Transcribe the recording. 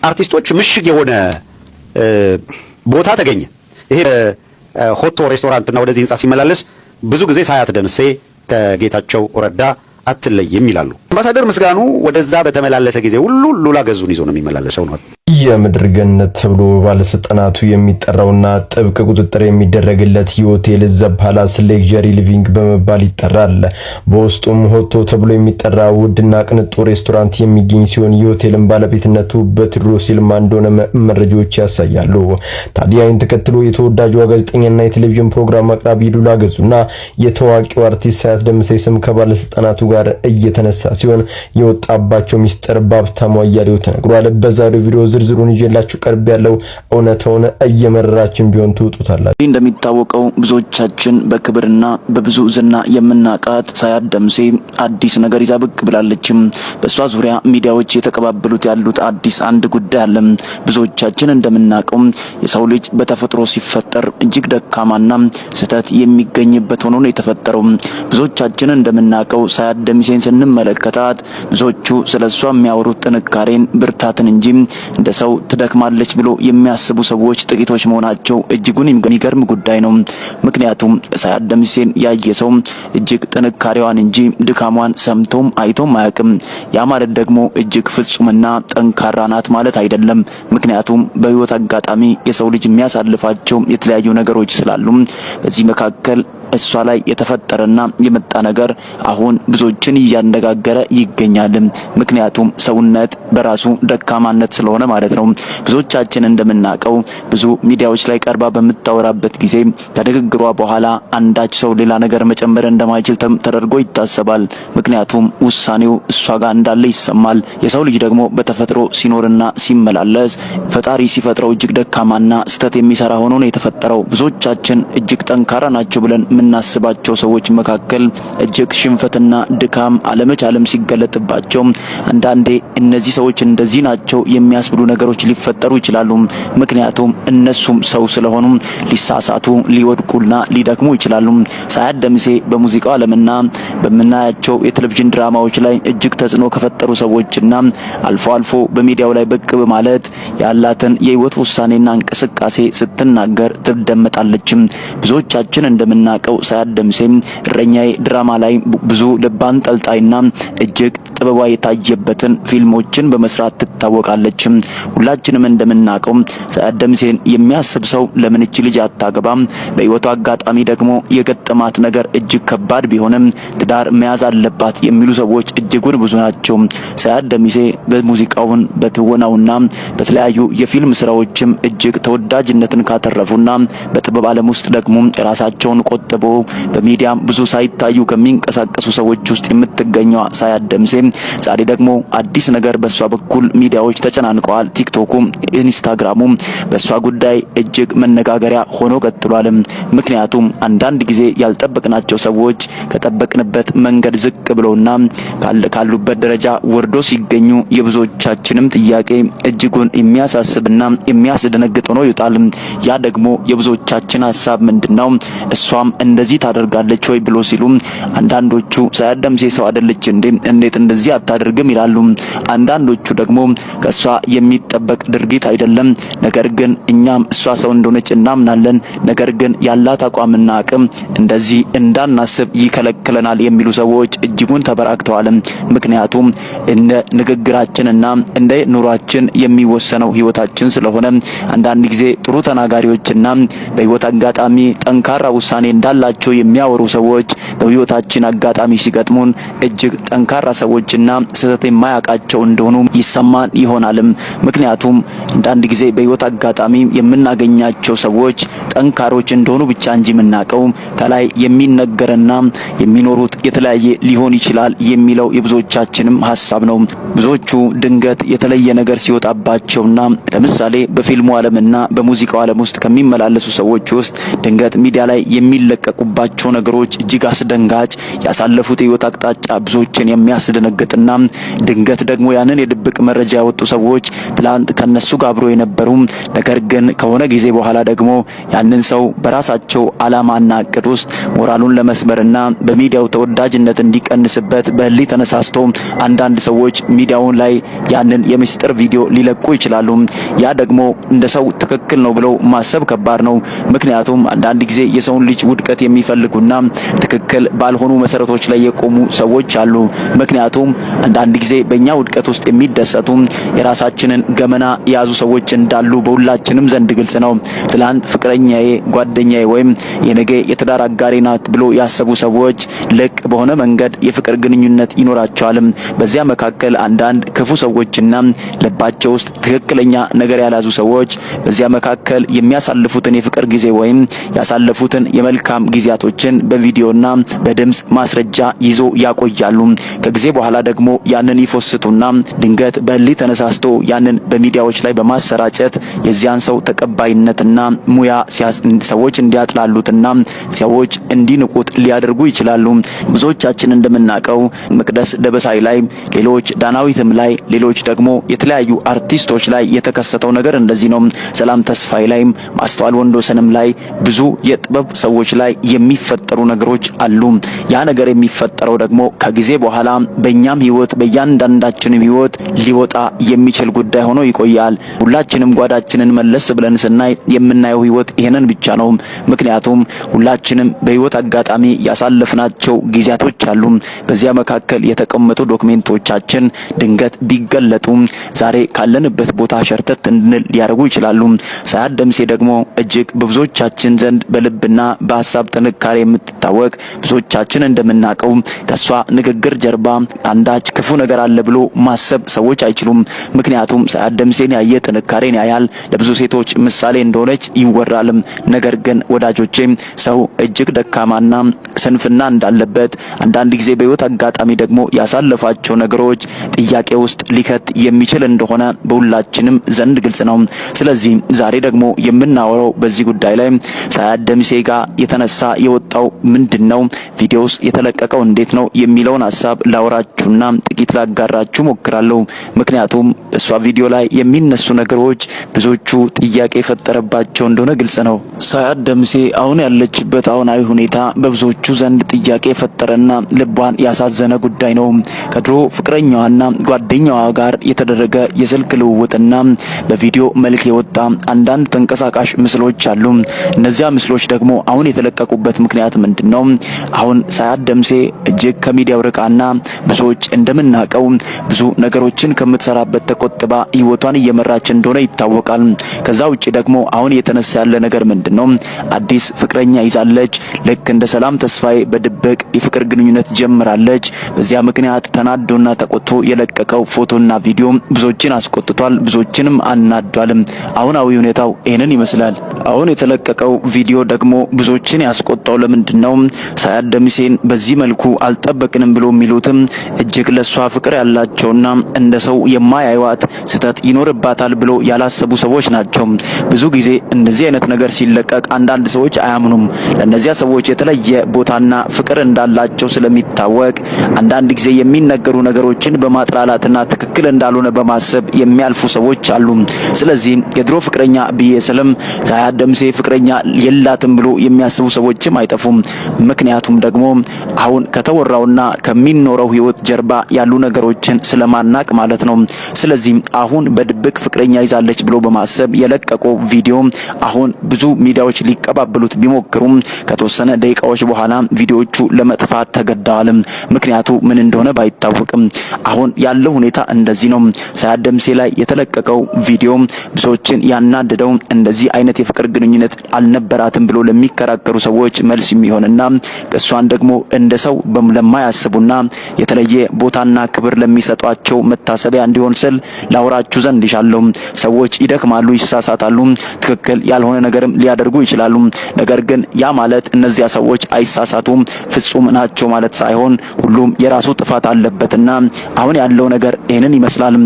አርቲስቶች ምሽግ የሆነ ቦታ ተገኘ። ይሄ ሆቶ ሬስቶራንትና ወደዚህ ህንጻ ሲመላለስ ብዙ ጊዜ ሳያት ደምሴ ከጌታቸው ረዳ አትለይም ይላሉ። አምባሳደር ምስጋኑ ወደዛ በተመላለሰ ጊዜ ሁሉ ሉላ ገዙን ይዞ ነው የሚመላለሰው ነው። የምድር ገነት ተብሎ ባለስልጣናቱ የሚጠራውና ጥብቅ ቁጥጥር የሚደረግለት የሆቴል ዘ ፓላስ ሌክዠሪ ሊቪንግ በመባል ይጠራል። በውስጡም ሆቶ ተብሎ የሚጠራ ውድና ቅንጡ ሬስቶራንት የሚገኝ ሲሆን የሆቴልን ባለቤትነቱ በቴዎድሮስ ይልማ እንደሆነ መረጃዎች ያሳያሉ። ታዲያ ይህን ተከትሎ የተወዳጁ ጋዜጠኛና የቴሌቪዥን ፕሮግራም አቅራቢ ሉላ ገዙና የታዋቂው አርቲስት ሳያት ደምሴ ስም ከባለስልጣናቱ ጋር እየተነሳ ሲሆን የወጣባቸው ሚስጥር በሀብታሙ አያሌው ተነግሯል። በዛሬው ቪዲዮ ዝርዝሩን ይዤላችሁ ቀርብ ያለው እውነታውን እየመረራችን ቢሆን ትውጡታላችሁ። እንደሚታወቀው ብዙዎቻችን በክብርና በብዙ ዝና የምናቃት ሳያት ደምሴ አዲስ ነገር ይዛ ብቅ ብላለችም። በሷ ዙሪያ ሚዲያዎች የተቀባበሉት ያሉት አዲስ አንድ ጉዳይ አለ። ብዙዎቻችን እንደምናቀው የሰው ልጅ በተፈጥሮ ሲፈጠር እጅግ ደካማና ስህተት የሚገኝበት ሆኖ ነው የተፈጠረው። ብዙዎቻችን እንደምናቀው ሳያት ደምሴን ስንመለከታት ብዙዎቹ ስለሷ የሚያወሩት ጥንካሬን ብርታትን እንጂ እንደ ሰው ትደክማለች ብሎ የሚያስቡ ሰዎች ጥቂቶች መሆናቸው እጅጉን የሚገርም ጉዳይ ነው። ምክንያቱም ሳያት ደምሴን ያየ ሰው እጅግ ጥንካሬዋን እንጂ ድካሟን ሰምቶም አይቶም አያውቅም። ያ ማለት ደግሞ እጅግ ፍጹምና ጠንካራ ናት ማለት አይደለም። ምክንያቱም በህይወት አጋጣሚ የሰው ልጅ የሚያሳልፋቸው የተለያዩ ነገሮች ስላሉ በዚህ መካከል እሷ ላይ የተፈጠረና የመጣ ነገር አሁን ብዙዎችን እያነጋገረ ይገኛል። ምክንያቱም ሰውነት በራሱ ደካማነት ስለሆነ ማለት ነው። ብዙዎቻችን እንደምናቀው ብዙ ሚዲያዎች ላይ ቀርባ በምታወራበት ጊዜ ከንግግሯ በኋላ አንዳች ሰው ሌላ ነገር መጨመር እንደማይችል ተደርጎ ይታሰባል። ምክንያቱም ውሳኔው እሷ ጋር እንዳለ ይሰማል። የሰው ልጅ ደግሞ በተፈጥሮ ሲኖርና ሲመላለስ ፈጣሪ ሲፈጥረው እጅግ ደካማና ስተት የሚሰራ ሆኖ ነው የተፈጠረው። ብዙዎቻችን እጅግ ጠንካራ ናቸው ብለን የምናስባቸው ሰዎች መካከል እጅግ ሽንፈትና ድካም አለመቻልም ሲገለጥባቸው አንዳንዴ እነዚህ ሰዎች እንደዚህ ናቸው የሚያስብሉ ነገሮች ሊፈጠሩ ይችላሉ። ምክንያቱም እነሱም ሰው ስለሆኑ ሊሳሳቱ ሊወድቁና ሊደክሙ ይችላሉ። ሳያት ደምሴ በሙዚቃው ዓለምና በመናያቸው የቴሌቪዥን ድራማዎች ላይ እጅግ ተጽዕኖ ከፈጠሩ ሰዎችና አልፎ አልፎ በሚዲያው ላይ ብቅ በማለት ያላትን የህይወት ውሳኔና እንቅስቃሴ ስትናገር ትደመጣለች። ብዙዎቻችን እንደምናቀው ሳያት ደምሴ እረኛዬ ድራማ ላይ ብዙ ልብ አንጠልጣይና እጅግ ጥበቧ የታየበትን ፊልሞችን በመስራት ትታወቃለች። ሁላችንም እንደምናቀው ሳያት ደምሴን የሚያስብ ሰው ለምን እቺ ልጅ አታገባም? በህይወቷ አጋጣሚ ደግሞ የገጠማት ነገር እጅግ ከባድ ቢሆንም ትዳር መያዝ አለባት የሚሉ ሰዎች እጅጉን ብዙ ናቸው። ሳያት ደምሴ በሙዚቃውን በትወናውና በተለያዩ የፊልም ስራዎችም እጅግ ተወዳጅነትን ካተረፉና በጥበብ ዓለም ውስጥ ደግሞ ራሳቸውን ቆጥበው በሚዲያም ብዙ ሳይታዩ ከሚንቀሳቀሱ ሰዎች ውስጥ የምትገኘው ሳያት ደምሴ ዛሬ ደግሞ አዲስ ነገር በሷ በኩል ሚዲያዎች ተጨናንቀዋል። ቲክቶኩ፣ ኢንስታግራሙ በሷ ጉዳይ እጅግ መነጋገሪያ ሆኖ ቀጥሏል። ምክንያቱም አንዳንድ ጊዜ ያልጠበቅናቸው ሰዎች ከጠበቅንበት መንገድ ዝቅ ብለውና ካሉበት ደረጃ ወርዶ ሲገኙ የብዙዎቻችንም ጥያቄ እጅጉን የሚያሳስብና የሚያስደነግጥ ሆኖ ይወጣል። ያ ደግሞ የብዙዎቻችን ሐሳብ ምንድነው? እሷም እንደዚህ ታደርጋለች ወይ ብሎ ሲሉ አንዳንዶቹ ሳያት ደምሴ ሰው አይደለች እንዴ? እንዴት እንደዚህ አታደርግም ይላሉ። አንዳንዶቹ ደግሞ ከሷ የሚጠበቅ ድርጊት አይደለም፣ ነገር ግን እኛም እሷ ሰው እንደሆነች እናምናለን፣ ነገር ግን ያላት አቋምና አቅም እንደዚህ እንዳናስብ ይከለክለናል የሚሉ ሰዎች እጅጉን ተበራክተዋል። ምክንያቱም እንደ ንግግራችንና እንደ ኑሯችን የሚወሰነው ህይወታችን ስለሆነ አንዳንድ ጊዜ ጥሩ ተናጋሪዎችና በህይወት አጋጣሚ ጠንካራ ውሳኔ እንዳላቸው የሚያወሩ ሰዎች በህይወታችን አጋጣሚ ሲገጥሙን እጅግ ጠንካራ ሰዎችና ስህተት የማያውቃቸው እንደሆኑ ይሰማን ይሆናልም። ምክንያቱም አንዳንድ ጊዜ በህይወት አጋጣሚ የምናገኛቸው ሰዎች ጠንካሮች እንደሆኑ ብቻ እንጂ የምናውቀው ከላይ የሚነገርና የሚኖሩት የተለያየ ሊሆን ይችላል የሚለው የብዙዎቻችንም ሐሳብ ነው። ብዙዎቹ ድንገት የተለየ ነገር ሲወጣባቸውና ለምሳሌ በፊልሙ ዓለምና በሙዚቃው ዓለም ውስጥ ከሚመላለሱ ሰዎች ውስጥ ድንገት ሚዲያ ላይ የሚለቀ የለቀቁባቸው ነገሮች እጅግ አስደንጋጭ፣ ያሳለፉት የህይወት አቅጣጫ ብዙዎችን የሚያስደነግጥና ድንገት ደግሞ ያንን የድብቅ መረጃ ያወጡ ሰዎች ትላንት ከነሱ ጋር አብሮ የነበሩ ነገር ግን ከሆነ ጊዜ በኋላ ደግሞ ያንን ሰው በራሳቸው አላማና እቅድ ውስጥ ሞራሉን ለመስበርና በሚዲያው ተወዳጅነት እንዲቀንስበት በህሊ ተነሳስቶ አንዳንድ ሰዎች ሚዲያውን ላይ ያንን የምስጢር ቪዲዮ ሊለቁ ይችላሉ። ያ ደግሞ እንደ ሰው ትክክል ነው ብለው ማሰብ ከባድ ነው። ምክንያቱም አንዳንድ ጊዜ የሰውን ልጅ ውድቀት የሚፈልጉና ትክክል ባልሆኑ መሰረቶች ላይ የቆሙ ሰዎች አሉ። ምክንያቱም አንዳንድ ጊዜ በእኛ ውድቀት ውስጥ የሚደሰቱ የራሳችንን ገመና የያዙ ሰዎች እንዳሉ በሁላችንም ዘንድ ግልጽ ነው። ትላንት ፍቅረኛዬ፣ ጓደኛዬ ወይም የነገ የትዳር አጋሬ ናት ብሎ ያሰቡ ሰዎች ልቅ በሆነ መንገድ የፍቅር ግንኙነት ይኖራቸዋል። በዚያ መካከል አንዳንድ ክፉ ሰዎችና ልባቸው ውስጥ ትክክለኛ ነገር ያላዙ ሰዎች በዚያ መካከል የሚያሳልፉትን የፍቅር ጊዜ ወይም ያሳለፉትን የመልካም ጊዜያቶችን በቪዲዮና በድምጽ ማስረጃ ይዞ ያቆያሉ። ከጊዜ በኋላ ደግሞ ያንን ይፎስቱና ድንገት በህሊ ተነሳስቶ ያንን በሚዲያዎች ላይ በማሰራጨት የዚያን ሰው ተቀባይነትና ሙያ ሰዎች እንዲያጥላሉትና ሰዎች እንዲንቁት ሊያደርጉ ይችላሉ። ብዙዎቻችን እንደምናውቀው መቅደስ ደበሳይ ላይ፣ ሌሎች ዳናዊትም ላይ፣ ሌሎች ደግሞ የተለያዩ አርቲስቶች ላይ የተከሰተው ነገር እንደዚህ ነው። ሰላም ተስፋይ ላይ፣ ማስተዋል ወንዶሰንም ላይ፣ ብዙ የጥበብ ሰዎች ላይ የሚፈጠሩ ነገሮች አሉ። ያ ነገር የሚፈጠረው ደግሞ ከጊዜ በኋላ በእኛም ህይወት በእያንዳንዳችንም ህይወት ሊወጣ የሚችል ጉዳይ ሆኖ ይቆያል። ሁላችንም ጓዳችንን መለስ ብለን ስናይ የምናየው ህይወት ይሄንን ብቻ ነው። ምክንያቱም ሁላችንም በህይወት አጋጣሚ ያሳለፍናቸው ጊዜያቶች አሉ። በዚያ መካከል የተቀመጡ ዶክሜንቶቻችን ድንገት ቢገለጡ ዛሬ ካለንበት ቦታ ሸርተት እንድንል ሊያደርጉ ይችላሉ። ሳያት ደምሴ ደግሞ እጅግ በብዙዎቻችን ዘንድ በልብና በሀሳብ ጥንካሬ የምትታወቅ ብዙዎቻችን እንደምናውቀው ከሷ ንግግር ጀርባ አንዳች ክፉ ነገር አለ ብሎ ማሰብ ሰዎች አይችሉም። ምክንያቱም ሳያት ደምሴን ያየ ጥንካሬን ያያል። ለብዙ ሴቶች ምሳሌ እንደሆነች ይወራል። ነገር ግን ወዳጆቼ ሰው እጅግ ደካማና ስንፍና እንዳለበት አንዳንድ ጊዜ በህይወት አጋጣሚ ደግሞ ያሳለፋቸው ነገሮች ጥያቄ ውስጥ ሊከት የሚችል እንደሆነ በሁላችንም ዘንድ ግልጽ ነው። ስለዚህ ዛሬ ደግሞ የምናወራው በዚህ ጉዳይ ላይ ሳያት ደምሴ ጋር የተነሳ የወጣው ምንድነው፣ ቪዲዮስ የተለቀቀው እንዴት ነው የሚለውን ሐሳብ ላወራችሁና ጥቂት ላጋራችሁ ሞክራለሁ። ምክንያቱም እሷ ቪዲዮ ላይ የሚነሱ ነገሮች ብዙዎቹ ጥያቄ የፈጠረባቸው እንደሆነ ግልጽ ነው። ሳያት ደምሴ አሁን ያለችበት አሁናዊ ሁኔታ በብዙዎቹ ዘንድ ጥያቄ የፈጠረና ልቧን ያሳዘነ ጉዳይ ነው። ከድሮ ፍቅረኛዋና ጓደኛዋ ጋር የተደረገ የስልክ ልውውጥና በቪዲዮ መልክ የወጣ አንዳንድ ተንቀሳቃሽ ምስሎች አሉ። እነዚያ ምስሎች ደግሞ አሁን የተለቀቁበት ምክንያት ምንድነው? አሁን ሳያት ደምሴ እጅግ ከሚዲያው ርቃና ብዙዎች እንደምናውቀው ብዙ ነገሮችን ከምትሰራበት ተቆጥባ ህይወቷን እየመራች እንደሆነ ይታወቃል። ከዛ ውጪ ደግሞ አሁን የተነሳ ያለ ነገር ምንድነው? አዲስ ፍቅረኛ ይዛለች። ልክ እንደ ሰላም ተስፋዬ በድብቅ የፍቅር ግንኙነት ጀምራለች። በዚያ ምክንያት ተናዶና ተቆጥቶ የለቀቀው ፎቶና ቪዲዮ ብዙዎችን አስቆጥቷል፣ ብዙዎችንም አናዷል። አሁናዊ ሁኔታው ይሄንን ይመስላል። አሁን የተለቀቀው ቪዲዮ ደግሞ ብዙዎችን ያስቆጣው ለምንድነው? ሳያት ደምሴን በዚህ መልኩ አልጠበቅንም ብሎ የሚሉትም እጅግ ለሷ ፍቅር ያላቸውና እንደ ሰው የማያዩዋት ስተት ይኖርባታል ብሎ ያላሰቡ ሰዎች ናቸው። ብዙ ጊዜ እንደዚህ አይነት ነገር ሲለቀቅ አንዳንድ ሰዎች አያምኑም። ለነዚያ ሰዎች የተለየ ቦታና ፍቅር እንዳላቸው ስለሚታወቅ አንዳንድ ጊዜ የሚነገሩ ነገሮችን በማጥላላትና ትክክል እንዳልሆነ በማሰብ የሚያልፉ ሰዎች አሉ። ስለዚህ የድሮ ፍቅረኛ ብዬ ስለም ሳያት ደምሴ ፍቅረኛ የላትም ብሎ የሚያስቡ ሰዎችም አይጠፉም። ምክንያቱም ደግሞ አሁን ከተወራውና ከሚኖረው ህይወት ጀርባ ያሉ ነገሮችን ስለማናቅ ማለት ነው። ስለዚህ አሁን በድብቅ ፍቅረኛ ይዛለች ብሎ በማሰብ የለቀቀው ቪዲዮ አሁን ብዙ ሚዲያዎች ሊቀባበሉት ቢሞክሩም ከተወሰነ ደቂቃዎች በኋላ ቪዲዮዎቹ ለመጥፋት ተገደዋል። ምክንያቱ ምን እንደሆነ ባይታወቅም አሁን ያለው ሁኔታ እንደዚህ ነው። ሳያት ደምሴ ላይ የተለቀቀው ቪዲዮ ብዙዎችን ያናደደው እንደዚህ አይነት የፍቅር ግንኙነት አልነበራትም ብሎ ለሚከራከሩ ሰዎች መልስ የሚሆንና እሷን ደግሞ እንደ ሰው ለማያስቡና የተለየ ቦታና ክብር ለሚሰጧቸው መታሰቢያ እንዲሆን ስል ላውራችሁ ዘንድ ይሻለው። ሰዎች ይደክማሉ፣ ይሳሳታሉ፣ ትክክል ያልሆነ ነገርም ሊያደርጉ ይችላሉ። ነገር ግን ያ ማለት እነዚያ ሰዎች አይሳሳቱም፣ ፍጹም ናቸው ማለት ሳይሆን ሁሉም የራሱ ጥፋት አለበትና አሁን ያለው ነገር ይሄንን ይመስላል።